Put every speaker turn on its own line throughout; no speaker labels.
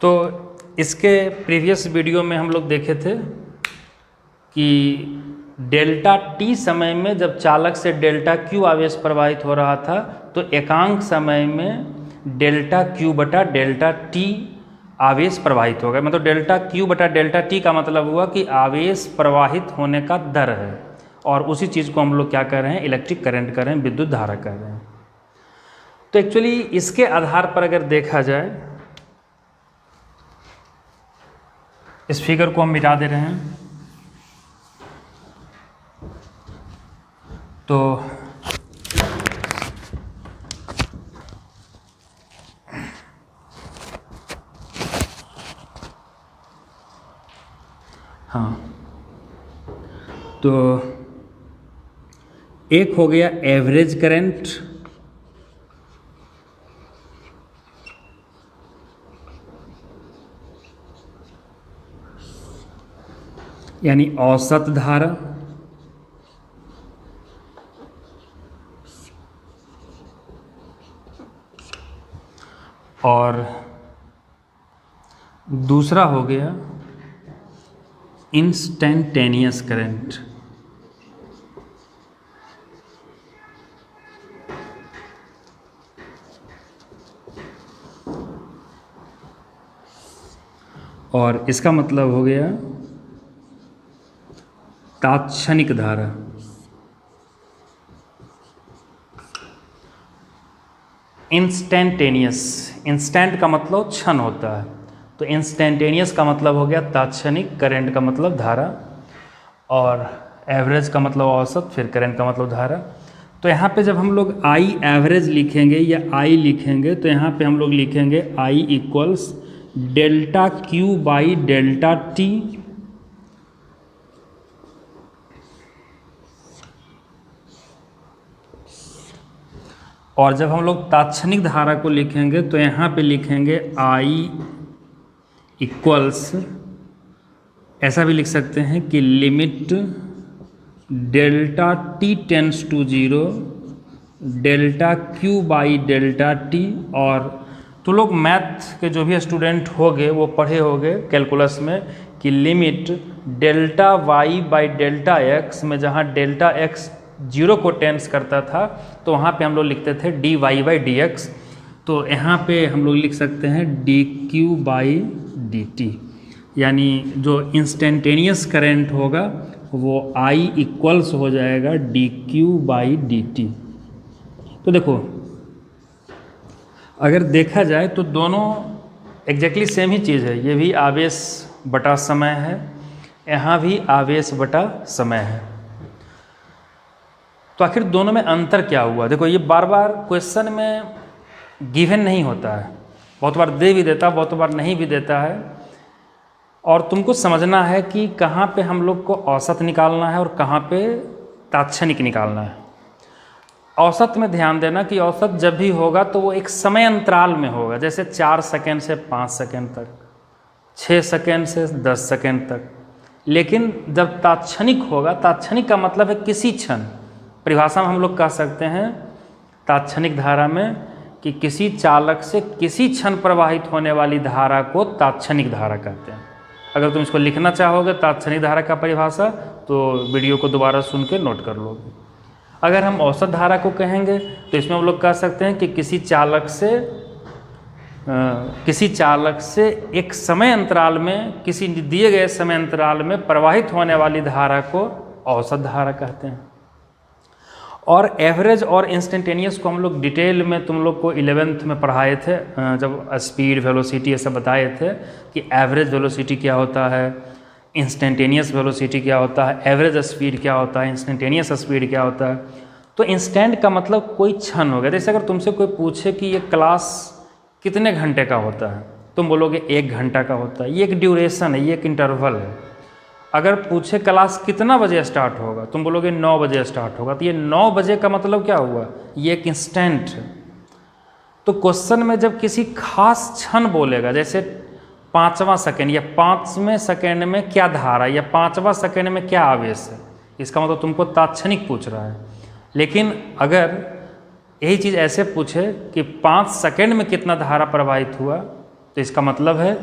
तो इसके previous video में हम लोग देखे थे कि डेल्टा टी समय में जब चालक से डेल्टा क्यू आवेश प्रवाहित हो रहा था तो एकांक समय में डेल्टा क्यू बटा डेल्टा टी आवेश प्रवाहित होगा। मतलब डेल्टा क्यू बटा डेल्टा टी का मतलब हुआ कि आवेश प्रवाहित होने का दर है, और उसी चीज़ को हम लोग क्या कर रहे हैं, इलेक्ट्रिक करंट कर रहे हैं, विद्युत धारा कर रहे हैं। तो एक्चुअली इसके आधार पर अगर देखा जाए, इस फिगर को हम मिटा दे रहे हैं तो हाँ, तो एक हो गया एवरेज करंट, यानी औसत धारा, और दूसरा हो गया इंस्टेंटेनियस करंट। और इसका मतलब हो गया तात्क्षणिक धारा। इंस्टेंटेनियस, इंस्टेंट का मतलब क्षण होता है, तो इंस्टेंटेनियस का मतलब हो गया तात्क्षणिक, करंट का मतलब धारा, और एवरेज का मतलब औसत, फिर करंट का मतलब धारा। तो यहाँ पे जब हम लोग आई एवरेज लिखेंगे या आई लिखेंगे तो यहाँ पे हम लोग लिखेंगे I equals delta Q by delta T, और जब हम लोग तात्क्षणिक धारा को लिखेंगे तो यहाँ पे लिखेंगे आई इक्वल्स, ऐसा भी लिख सकते हैं कि limit delta T tends to 0 delta Q by delta T. और तो लोग मैथ के जो भी स्टूडेंट होंगे वो पढ़े होंगे कैलकुलस में कि limit delta Y by delta X में जहाँ डेल्टा एक्स 0 को टेंस करता था तो वहाँ पे हम लोग लिखते थे D Y by D X, तो यहाँ पे हम लोग लिख सकते हैं D Q by D T, यानी जो इंस्टेंटेनियस करंट होगा वो आई इक्वल्स हो जाएगा D Q by D T. तो देखो अगर देखा जाए तो दोनों एग्जैक्टली सेम ही चीज़ है, ये भी आवेश बटा समय है, यहाँ भी आवेश बटा समय है। तो आखिर दोनों में अंतर क्या हुआ? देखो ये बार बार क्वेश्चन में गिवन नहीं होता है, बहुत बार दे भी देता, बहुत बार नहीं भी देता है, और तुमको समझना है कि कहाँ पे हम लोग को औसत निकालना है और कहाँ पे तात्क्षणिक निकालना है। औसत में ध्यान देना कि औसत जब भी होगा तो वो एक समय अंतराल में होगा, जैसे 4 सेकेंड से 5 सेकेंड तक, 6 सेकेंड से 10 सेकेंड तक। लेकिन जब तात्क्षणिक होगा, तात्क्षणिक का मतलब है किसी क्षण, परिभाषा में हम लोग कह सकते हैं तात्क्षणिक धारा में कि किसी चालक से किसी क्षण प्रवाहित होने वाली धारा को तात्क्षणिक धारा कहते हैं। अगर तुम इसको लिखना चाहोगे तात्क्षणिक धारा का परिभाषा तो वीडियो को दोबारा सुन के नोट कर लोगे। अगर हम औसत धारा को कहेंगे तो इसमें हम लोग कह सकते हैं कि किसी चालक से एक समय अंतराल में, किसी दिए गए समय अंतराल में प्रवाहित होने वाली धारा को औसत धारा कहते हैं। और एवरेज और इंस्टेंटेनियस को हम लोग डिटेल में तुम लोग को 11th में पढ़ाए थे, जब स्पीड वेलोसिटी ये सब बताए थे कि एवरेज वेलोसिटी क्या होता है, इंस्टेंटेनियस वेलोसिटी क्या होता है, एवरेज स्पीड क्या होता है, इंस्टेंटेनियस स्पीड क्या होता है। तो इंस्टेंट का मतलब कोई क्षण हो गया। जैसे अगर तुमसे कोई पूछे कि ये क्लास कितने घंटे का होता है, तुम बोलोगे 1 घंटा का होता है, ये एक ड्यूरेशन है, ये एक इंटरवल है। अगर पूछे क्लास कितना बजे स्टार्ट होगा, तुम बोलोगे 9 बजे स्टार्ट होगा, तो ये 9 बजे का मतलब क्या हुआ, ये एक इंस्टेंट है। तो क्वेश्चन में जब किसी खास क्षण बोलेगा, जैसे 5वां सेकेंड या 5वें सेकेंड में क्या धारा या 5वां सेकेंड में क्या आवेश है, इसका मतलब तुमको तात्क्षणिक पूछ रहा है। लेकिन अगर यही चीज़ ऐसे पूछे कि 5 सेकेंड में कितना धारा प्रवाहित हुआ, तो इसका मतलब है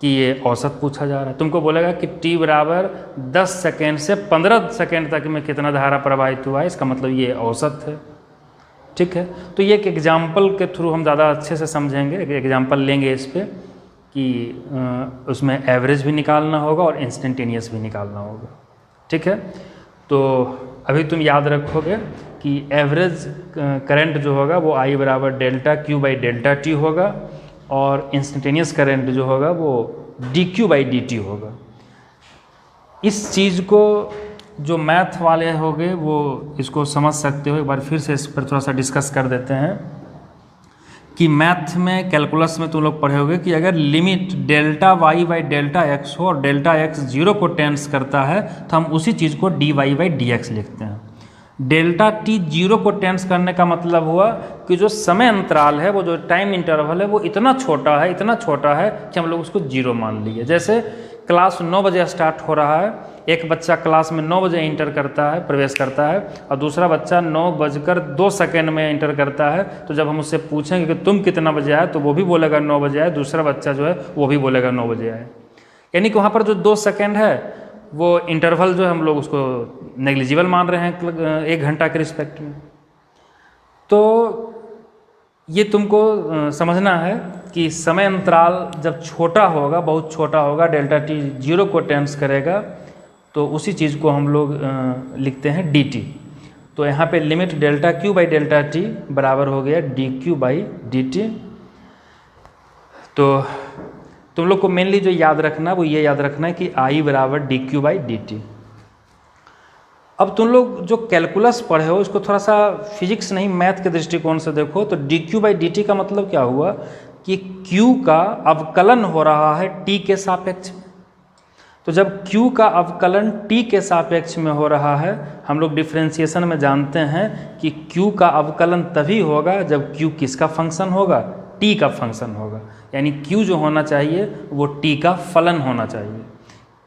कि ये औसत पूछा जा रहा है। तुमको बोलेगा कि t बराबर 10 सेकेंड से 15 सेकेंड तक में कितना धारा प्रवाहित हुआ है, इसका मतलब ये औसत है। ठीक है, तो ये एक एग्जाम्पल के थ्रू हम ज़्यादा अच्छे से समझेंगे। एक एग्जाम्पल लेंगे इस पर कि उसमें एवरेज भी निकालना होगा और इंस्टेंटेनियस भी निकालना होगा। ठीक है, तो अभी तुम याद रखोगे कि एवरेज करंट जो होगा वो I बराबर delta Q by delta T होगा और इंस्टेंटेनियस करंट जो होगा वो dQ बाई dt होगा। इस चीज़ को जो मैथ वाले होंगे वो इसको समझ सकते हो। एक बार फिर से इस पर थोड़ा सा डिस्कस कर देते हैं कि मैथ में, कैलकुलस में तुम लोग पढ़े होगे कि अगर limit delta y by delta x हो और डेल्टा x 0 को टेंस करता है तो हम उसी चीज़ को dy बाई dx लिखते हैं। डेल्टा t 0 को टेंस करने का मतलब हुआ कि जो समय अंतराल है, वो जो टाइम इंटरवल है, वो इतना छोटा है, इतना छोटा है कि हम लोग उसको 0 मान लिए। जैसे क्लास 9 बजे स्टार्ट हो रहा है, एक बच्चा क्लास में 9 बजे इंटर करता है, प्रवेश करता है, और दूसरा बच्चा 9:02 में इंटर करता है। तो जब हम उससे पूछेंगे कि तुम कितना बजे आए, तो वो भी बोलेगा 9 बजे आए, दूसरा बच्चा जो है वो भी बोलेगा 9 बजे आए। यानी कि वहाँ पर जो 2 सेकेंड है वो इंटरवल जो है हम लोग उसको नेग्लिजिबल मान रहे हैं 1 घंटा के रिस्पेक्ट में। तो ये तुमको समझना है कि समय अंतराल जब छोटा होगा, बहुत छोटा होगा, डेल्टा t 0 को टेंस करेगा, तो उसी चीज़ को हम लोग लिखते हैं dt। तो यहाँ पे limit delta Q by delta t बराबर हो गया dQ बाई dt। तो तुम लोग को मेनली जो याद रखना वो ये याद रखना है कि I बराबर dQ बाई dt। अब तुम लोग जो कैलकुलस पढ़े हो इसको थोड़ा सा फिजिक्स नहीं मैथ के दृष्टिकोण से देखो। तो dQ बाई dt का मतलब क्या हुआ कि Q का अवकलन हो रहा है t के सापेक्ष में। तो जब Q का अवकलन t के सापेक्ष में हो रहा है, हम लोग डिफरेंशिएशन में जानते हैं कि Q का अवकलन तभी होगा जब Q किसका फंक्शन होगा, t का फंक्शन होगा। यानी Q जो होना चाहिए वो t का फलन होना चाहिए।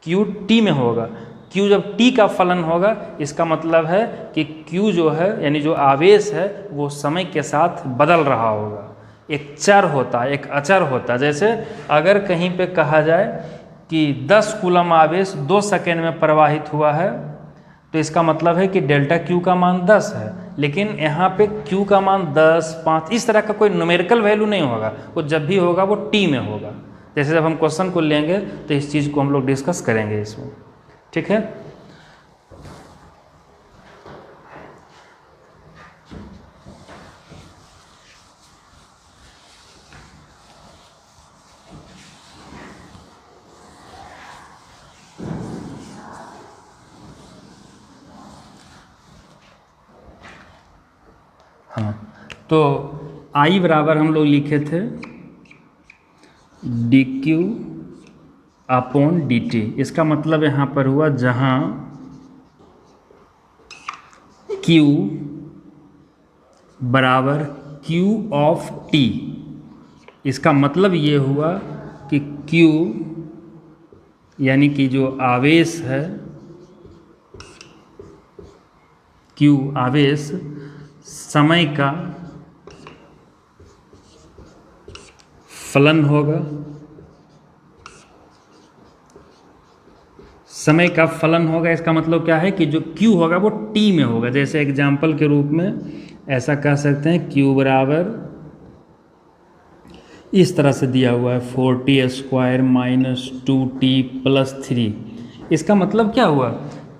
Q t में होगा, Q जब t का फलन होगा, इसका मतलब है कि Q जो है यानी जो आवेश है वो समय के साथ बदल रहा होगा। एक चर होता है, एक अचर होता है। जैसे अगर कहीं पे कहा जाए कि 10 कूलम आवेश 2 सेकेंड में प्रवाहित हुआ है, तो इसका मतलब है कि डेल्टा Q का मान 10 है। लेकिन यहाँ पे Q का मान 10, 5 इस तरह का कोई न्यूमेरिकल वैल्यू नहीं होगा। वो जब भी होगा वो t में होगा। जैसे जब हम क्वेश्चन को लेंगे तो इस चीज़ को हम लोग डिस्कस करेंगे इसमें। ठीक है, हाँ, तो I बराबर हम लोग लिखे थे dQ अपॉन dt। इसका मतलब यहाँ पर हुआ जहाँ Q बराबर Q ऑफ t, इसका मतलब ये हुआ कि Q यानी कि जो आवेश है, Q आवेश समय का फलन होगा। समय का फलन होगा, इसका मतलब क्या है कि जो Q होगा वो t में होगा। जैसे एग्जाम्पल के रूप में ऐसा कह सकते हैं Q बराबर इस तरह से दिया हुआ है 4t² माइनस 2t प्लस 3। इसका मतलब क्या हुआ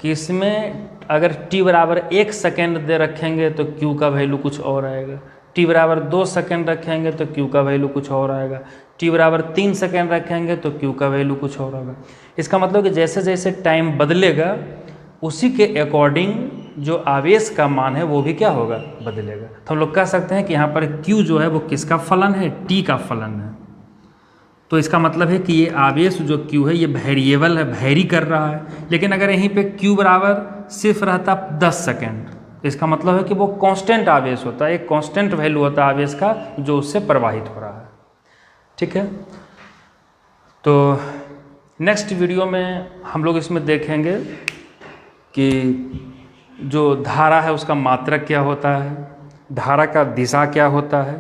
कि इसमें अगर t बराबर 1 सेकेंड दे रखेंगे तो Q का वैल्यू कुछ और आएगा, t बराबर 2 सेकेंड रखेंगे तो Q का वैल्यू कुछ और आएगा, t बराबर 3 सेकेंड रखेंगे तो Q का वैल्यू कुछ और होगा। इसका मतलब कि जैसे जैसे टाइम बदलेगा उसी के अकॉर्डिंग जो आवेश का मान है वो भी क्या होगा, बदलेगा। तो हम लोग कह सकते हैं कि यहाँ पर Q जो है वो किसका फलन है, t का फलन है। तो इसका मतलब है कि ये आवेश जो Q है ये वेरिएबल है, वेरी कर रहा है। लेकिन अगर यहीं पे Q बराबर सिर्फ रहता 10 सेकेंड, तो इसका मतलब है कि वो कांस्टेंट आवेश होता है, एक कांस्टेंट वैल्यू होता है आवेश का जो उससे प्रवाहित हो रहा है। ठीक है, तो नेक्स्ट वीडियो में हम लोग इसमें देखेंगे कि जो धारा है उसका मात्रक क्या होता है, धारा का दिशा क्या होता है,